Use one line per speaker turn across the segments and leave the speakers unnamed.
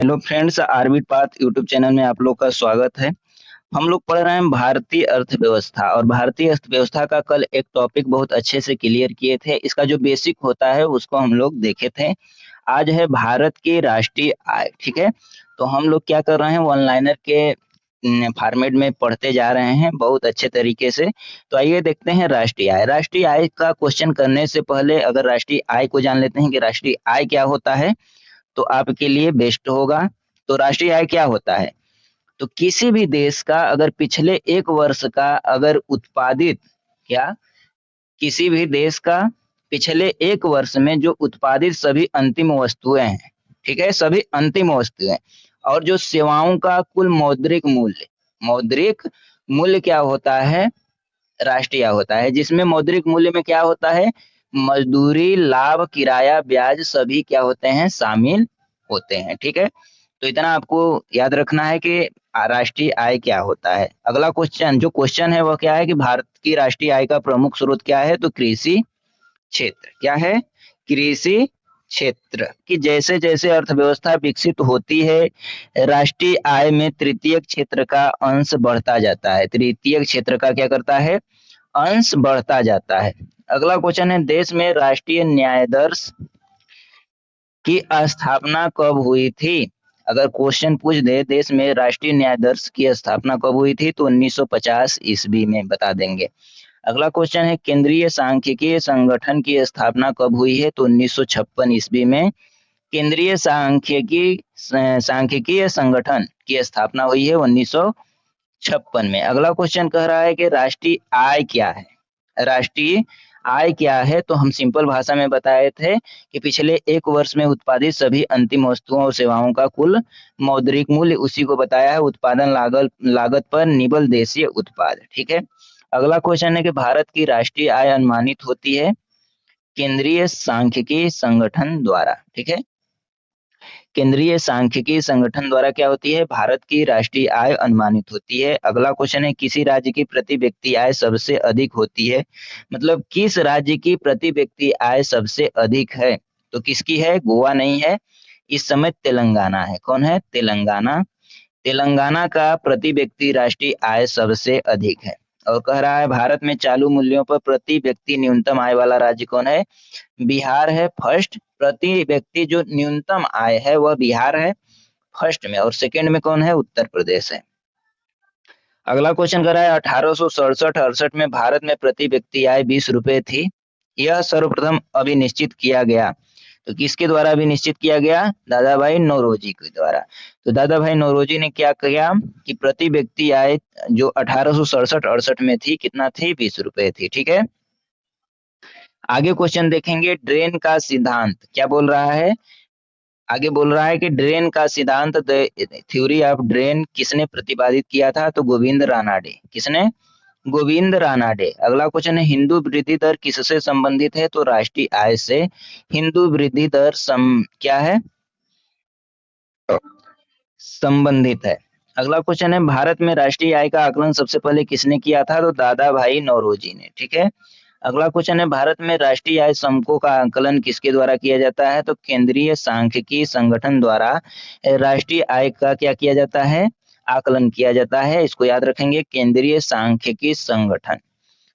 Hello friends, RB path YouTube channel में आप लोग का स्वागत है। हम लोग पढ़ रहे हैं भारतीय अर्थव्यवस्था और भारतीय अर्थव्यवस्था का कल एक टॉपिक बहुत अच्छे से क्लियर किए थे। इसका जो बेसिक होता है उसको हम लोग देखे थे। आज है भारत की राष्ट्रीय आय। ठीक है, तो हम लोग क्या कर रहे हैं, वन लाइनर के फॉर्मेट में पढ़ते जा रहे हैं बहुत अच्छे तरीके से। तो आइए देखते हैं राष्ट्रीय आय। राष्ट्रीय आय का क्वेश्चन करने से पहले अगर राष्ट्रीय आय को जान लेते हैं कि राष्ट्रीय आय क्या होता है तो आपके लिए बेस्ट होगा। तो राष्ट्रीय आय क्या होता है, तो किसी भी देश का अगर पिछले एक वर्ष का अगर उत्पादित क्या किसी भी देश का पिछले एक वर्ष में जो उत्पादित सभी अंतिम वस्तुएं हैं, ठीक है, सभी अंतिम वस्तुएं और जो सेवाओं का कुल मौद्रिक मूल्य क्या होता है, राष्ट्रीय होता है, जिसमें मौद्रिक मूल्य में क्या होता है, मजदूरी, लाभ, किराया, ब्याज सभी क्या होते हैं, शामिल होते हैं। ठीक है, तो इतना आपको याद रखना है कि राष्ट्रीय आय क्या होता है। अगला क्वेश्चन है वह क्या है कि भारत की राष्ट्रीय आय का प्रमुख स्रोत क्या है, तो कृषि क्षेत्र। क्या है, कृषि क्षेत्र की जैसे जैसे अर्थव्यवस्था विकसित होती है राष्ट्रीय आय में तृतीय क्षेत्र का अंश बढ़ता जाता है। तृतीय क्षेत्र का क्या करता है, अंश बढ़ता जाता है। अगला क्वेश्चन है, देश में राष्ट्रीय न्यायाधीश की स्थापना कब हुई थी। अगर क्वेश्चन पूछ दे देश में राष्ट्रीय न्यायाधीश की स्थापना कब हुई थी, तो 1950 ईस्वी में बता देंगे। अगला क्वेश्चन है, केंद्रीय सांख्यिकीय संगठन की स्थापना कब हुई है, तो 1956 ईस्वी में केंद्रीय सांख्यिकीय संगठन की स्थापना हुई है 1956 में। अगला क्वेश्चन कह रहा है कि राष्ट्रीय आय क्या है। राष्ट्रीय आय क्या है, तो हम सिंपल भाषा में बताए थे कि पिछले एक वर्ष में उत्पादित सभी अंतिम वस्तुओं और सेवाओं का कुल मौद्रिक मूल्य, उसी को बताया है, उत्पादन लागत लागत पर निबल देशीय उत्पाद। ठीक है, अगला क्वेश्चन है कि भारत की राष्ट्रीय आय अनुमानित होती है केंद्रीय सांख्यिकी संगठन द्वारा। ठीक है, केंद्रीय सांख्यिकी संगठन द्वारा क्या होती है, भारत की राष्ट्रीय आय अनुमानित होती है। अगला क्वेश्चन है, किसी राज्य की प्रति व्यक्ति आय सबसे अधिक होती है, मतलब किस राज्य की प्रति व्यक्ति आय सबसे अधिक है, तो किसकी है, गोवा नहीं है, इस समय तेलंगाना है। कौन है, तेलंगाना। तेलंगाना का प्रति व्यक्ति राष्ट्रीय आय सबसे अधिक है। और कह रहा है भारत में चालू मूल्यों पर प्रति व्यक्ति न्यूनतम आय वाला राज्य कौन है, बिहार है फर्स्ट। प्रति व्यक्ति जो न्यूनतम आय है वह बिहार है फर्स्ट में, और सेकंड में कौन है, उत्तर प्रदेश है। अगला क्वेश्चन कर रहा है, 1867-68 में भारत में प्रति व्यक्ति आय 20 रुपए थी। यह सर्वप्रथम अभी निश्चित किया गया, तो किसके द्वारा भी निश्चित किया गया, दादा भाई नौरोजी के द्वारा। तो दादा भाई नौरोजी ने क्या किया कि प्रति व्यक्ति आय जो 1867-68 में थी, कितना थी, 20 रुपए थी। ठीक है, आगे क्वेश्चन देखेंगे, ड्रेन का सिद्धांत क्या बोल रहा है। आगे बोल रहा है कि ड्रेन का सिद्धांत, द थ्योरी ऑफ ड्रेन किसने प्रतिपादित किया था, तो गोविंद रानाडे। किसने, गोविंद रानाडे। अगला क्वेश्चन है, हिंदू वृद्धि दर किससे संबंधित है, तो राष्ट्रीय आय से हिंदू वृद्धि दर क्या है, संबंधित है। अगला क्वेश्चन है, भारत में राष्ट्रीय आय का आकलन सबसे पहले किसने किया था, तो दादा भाई नौरोजी ने। ठीक है, अगला क्वेश्चन है, भारत में राष्ट्रीय आय समको का आकलन किसके द्वारा किया जाता है, तो केंद्रीय सांख्यिकी संगठन द्वारा राष्ट्रीय आय का क्या किया जाता है, आकलन किया जाता है। इसको याद रखेंगे, केंद्रीय सांख्यिकी संगठन।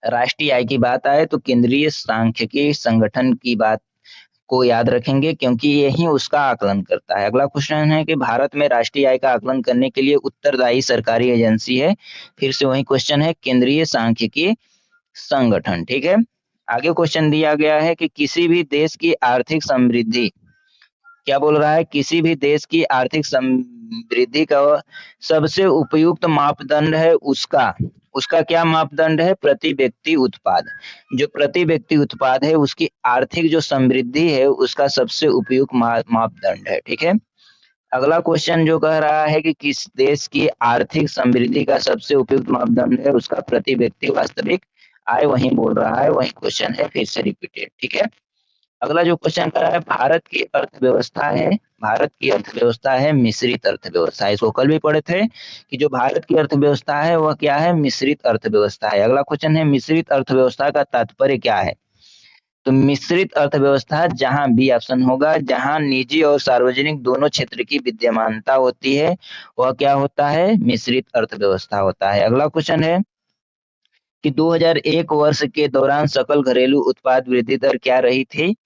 राष्ट्रीय आय की बात आए तो केंद्रीय सांख्यिकी संगठन की बात को याद रखेंगे, क्योंकि यही उसका आकलन करता है। अगला क्वेश्चन है कि भारत में राष्ट्रीय आय का आकलन करने के लिए उत्तरदायी सरकारी एजेंसी है। फिर से वही क्वेश्चन है, केंद्रीय सांख्यिकी संगठन। ठीक है, आगे क्वेश्चन दिया गया है कि किसी भी देश की आर्थिक समृद्धि, क्या बोल रहा है, किसी भी देश की आर्थिक समृद्धि का सबसे उपयुक्त मापदंड है उसका उसका क्या मापदंड है, प्रति व्यक्ति उत्पाद। जो प्रति व्यक्ति उत्पाद है उसकी आर्थिक जो समृद्धि है उसका सबसे उपयुक्त मापदंड है। ठीक है, अगला क्वेश्चन जो कह रहा है कि किस देश की आर्थिक समृद्धि का सबसे उपयुक्त मापदंड है, उसका प्रति व्यक्ति वास्तविक आय, वही बोल रहा है, वही क्वेश्चन है, फिर से रिपीटेड। ठीक है, अगला जो क्वेश्चन कर रहा है, भारत की अर्थव्यवस्था है मिश्रित अर्थव्यवस्था। इसको कल भी पढ़े थे कि जो भारत की अर्थव्यवस्था है वह क्या है, मिश्रित अर्थव्यवस्था है। अगला क्वेश्चन है, मिश्रित अर्थव्यवस्था का तात्पर्य क्या है, तो मिश्रित अर्थव्यवस्था जहां बी ऑप्शन होगा, जहां निजी और सार्वजनिक दोनों क्षेत्र की विद्यमानता होती है वह क्या होता है, मिश्रित अर्थव्यवस्था होता है। अगला क्वेश्चन है कि 2001 वर्ष के दौरान सकल घरेलू उत्पाद वृद्धि दर क्या रही थी,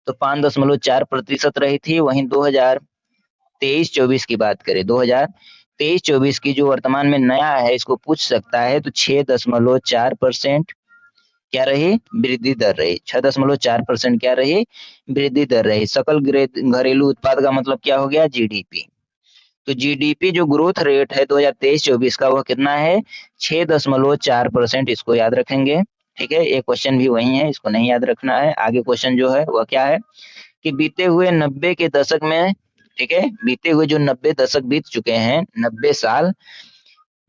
तो 5.4% रही थी। वहीं 2023-24 की बात करें, 2023-24 की जो वर्तमान में नया है इसको पूछ सकता है, तो 6.4% क्या रही, वृद्धि दर रही। 6.4% क्या रही, वृद्धि दर रही। सकल घरेलू उत्पाद का मतलब क्या हो गया, जीडीपी। तो जीडीपी जो ग्रोथ रेट है 2023-24 का वह कितना है, 6.4%। इसको याद रखेंगे, ठीक है। एक क्वेश्चन भी वही है, इसको नहीं याद रखना है। आगे क्वेश्चन जो है वह क्या है कि बीते हुए 90 के दशक में, ठीक है, बीते हुए जो 90 दशक बीत चुके हैं, 90 साल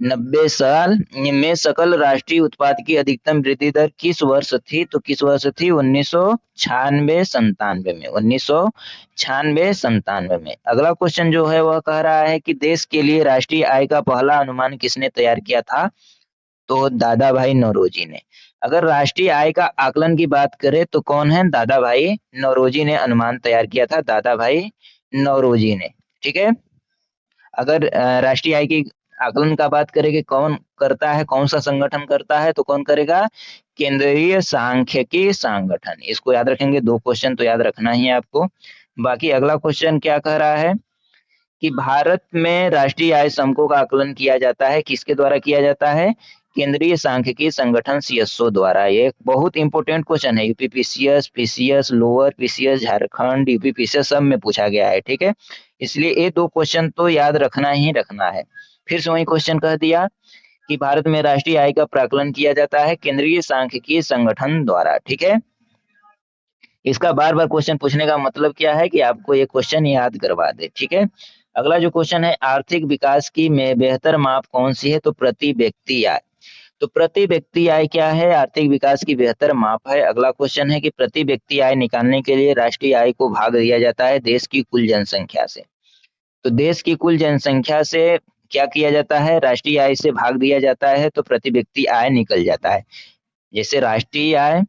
में सकल राष्ट्रीय उत्पाद की अधिकतम वृद्धि दर किस वर्ष थी, तो किस वर्ष थी, 1996-97 में, 1996-97 में। अगला क्वेश्चन जो है वह कह रहा है कि देश के लिए राष्ट्रीय आय का पहला अनुमान किसने तैयार किया था, तो दादा भाई नौरोजी ने। अगर राष्ट्रीय आय का आकलन की बात करें तो कौन है, दादा भाई नौरोजी ने अनुमान तैयार किया था, दादा भाई नौरोजी ने, ठीक है। अगर राष्ट्रीय आय की आकलन का बात करें कि कौन करता है, कौन सा संगठन करता है, तो कौन करेगा, केंद्रीय सांख्यिकी संगठन। इसको याद रखेंगे, 2 क्वेश्चन तो याद रखना ही है आपको। बाकी अगला क्वेश्चन क्या कह रहा है कि भारत में राष्ट्रीय आय समको का आकलन किया जाता है, किसके द्वारा किया जाता है, केंद्रीय सांख्यिकी संगठन सीएसओ द्वारा। ये एक बहुत इंपॉर्टेंट क्वेश्चन है, UPPCS, PCS, lower PCS, Jharkhand, UPPCS सब में पूछा गया है, ठीक है। इसलिए ये 2 क्वेश्चन तो याद रखना ही रखना है। फिर से वही क्वेश्चन कह दिया कि भारत में राष्ट्रीय आय का प्राकलन किया जाता है केंद्रीय सांख्यिकी संगठन द्वारा, ठीक है। इसका बार बार क्वेश्चन पूछने का मतलब क्या है कि आपको ये क्वेश्चन याद करवा दे, ठीक है। अगला जो क्वेश्चन है, आर्थिक विकास की में बेहतर माप कौन सी है, तो प्रति व्यक्ति आय। तो प्रति व्यक्ति आय क्या है, आर्थिक विकास की बेहतर माप है। अगला क्वेश्चन है कि प्रति व्यक्ति आय निकालने के लिए राष्ट्रीय आय को भाग दिया जाता है देश की कुल जनसंख्या से। तो देश की कुल जनसंख्या से क्या किया जाता है, राष्ट्रीय आय से भाग दिया जाता है, तो प्रति व्यक्ति आय निकल जाता है। जैसे राष्ट्रीय आय,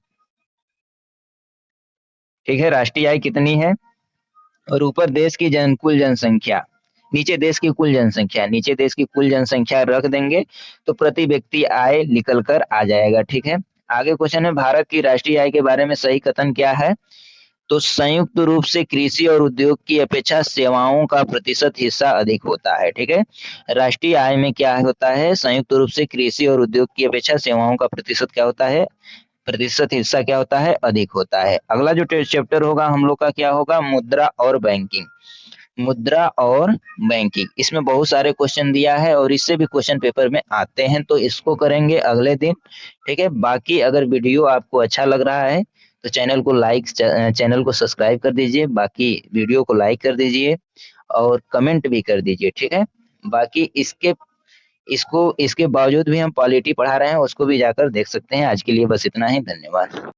ठीक है, राष्ट्रीय आय कितनी है, और ऊपर देश की कुल जनसंख्या, नीचे देश की कुल जनसंख्या, नीचे देश की कुल जनसंख्या रख देंगे तो प्रति व्यक्ति आय निकल कर आ जाएगा, ठीक है। आगे क्वेश्चन है, भारत की राष्ट्रीय आय के बारे में सही कथन क्या है, तो संयुक्त रूप से कृषि और उद्योग की अपेक्षा सेवाओं का प्रतिशत हिस्सा अधिक होता है, ठीक है। राष्ट्रीय आय में क्या होता है, संयुक्त रूप से कृषि और उद्योग की अपेक्षा सेवाओं का प्रतिशत क्या होता है, प्रतिशत हिस्सा क्या होता है, अधिक होता है। अगला जो चैप्टर होगा हम लोग का क्या होगा, मुद्रा और बैंकिंग। मुद्रा और बैंकिंग, इसमें बहुत सारे क्वेश्चन दिया है और इससे भी क्वेश्चन पेपर में आते हैं, तो इसको करेंगे अगले दिन, ठीक है। बाकी अगर वीडियो आपको अच्छा लग रहा है तो चैनल को सब्सक्राइब कर दीजिए, बाकी वीडियो को लाइक कर दीजिए और कमेंट भी कर दीजिए, ठीक है। बाकी इसके बावजूद भी हम पॉलिटी पढ़ा रहे हैं, उसको भी जाकर देख सकते हैं। आज के लिए बस इतना ही, धन्यवाद।